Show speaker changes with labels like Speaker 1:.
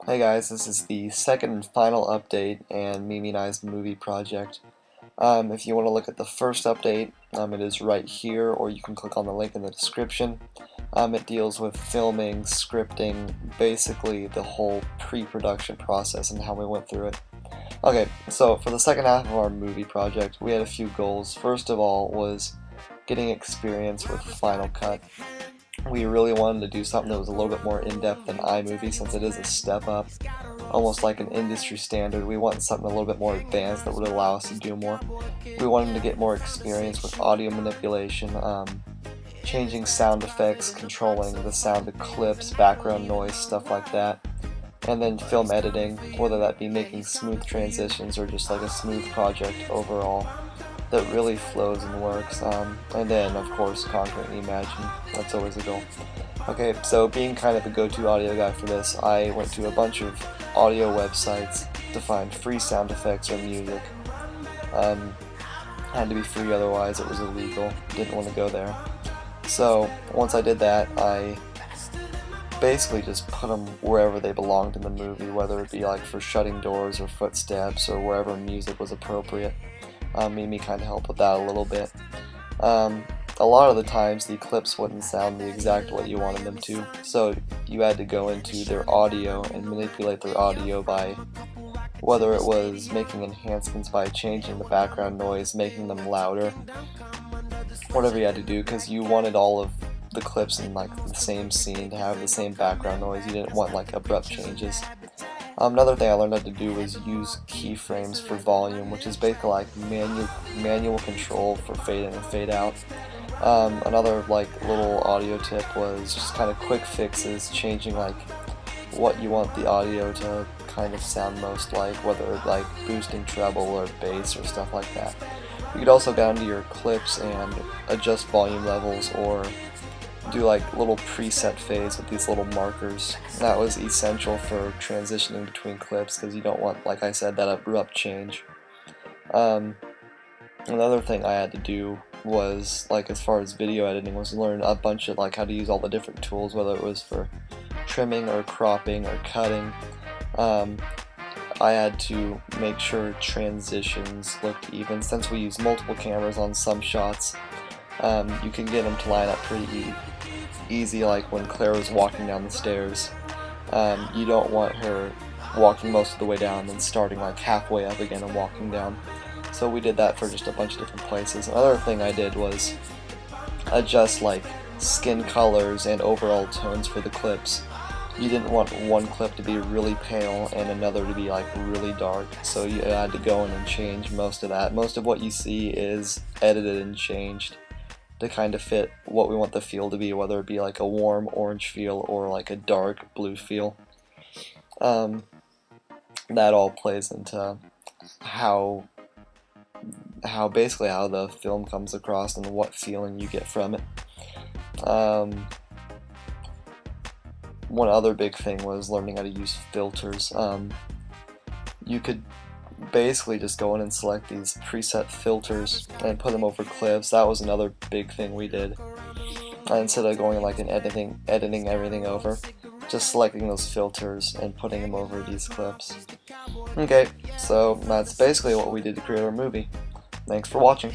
Speaker 1: Hey guys, this is the second and final update and Mimi and I's movie project. If you want to look at the first update, it is right here, or you can click on the link in the description. It deals with filming, scripting, basically the whole pre-production process and how we went through it. Okay, so for the second half of our movie project, we had a few goals. First of all was getting experience with Final Cut. We really wanted to do something that was a little bit more in-depth than iMovie, since it is a step up, almost like an industry standard. We wanted something a little bit more advanced that would allow us to do more. We wanted to get more experience with audio manipulation, changing sound effects, controlling the sound of clips, background noise, stuff like that. And then film editing, whether that be making smooth transitions or just like a smooth project overall that really flows and works. And then, of course, conquering eMagine. That's always a goal. Okay, so being kind of a go-to audio guy for this, I went to a bunch of audio websites to find free sound effects or music. Had to be free, otherwise it was illegal. Didn't want to go there. So once I did that, I basically just put them wherever they belonged in the movie, whether it be like for shutting doors or footsteps or wherever music was appropriate. Mimi kind of helped with that a little bit. A lot of the times the clips wouldn't sound the exact way you wanted them to, so you had to go into their audio and manipulate their audio by whether it was making enhancements by changing the background noise, making them louder, whatever you had to do, because you wanted all of the clips in like the same scene to have the same background noise. You didn't want like abrupt changes. Another thing I learned how to do was use keyframes for volume, which is basically like manual control for fade in and fade out. Another like little audio tip was just kind of quick fixes, changing like what you want the audio to kind of sound most like, whether like boosting treble or bass or stuff like that. You could also go into your clips and adjust volume levels, or do like little preset fades with these little markers. That was essential for transitioning between clips, because you don't want, like I said, that abrupt change. Another thing I had to do was, like, as far as video editing, was learn a bunch of like how to use all the different tools, whether it was for trimming or cropping or cutting. I had to make sure transitions looked even. Since we use multiple cameras on some shots, you can get them to line up pretty easy, like when Claire was walking down the stairs. You don't want her walking most of the way down and then starting like halfway up again and walking down. So we did that for just a bunch of different places. Another thing I did was adjust like skin colors and overall tones for the clips. You didn't want one clip to be really pale and another to be like really dark, so you had to go in and change most of that. Most of what you see is edited and changed to kind of fit what we want the feel to be, whether it be like a warm orange feel or like a dark blue feel. That all plays into how basically how the film comes across and what feeling you get from it. One other big thing was learning how to use filters. You could basically just go in and select these preset filters and put them over clips. That was another big thing we did. Instead of going like and editing everything over, just selecting those filters and putting them over these clips. Okay, so that's basically what we did to create our movie. Thanks for watching.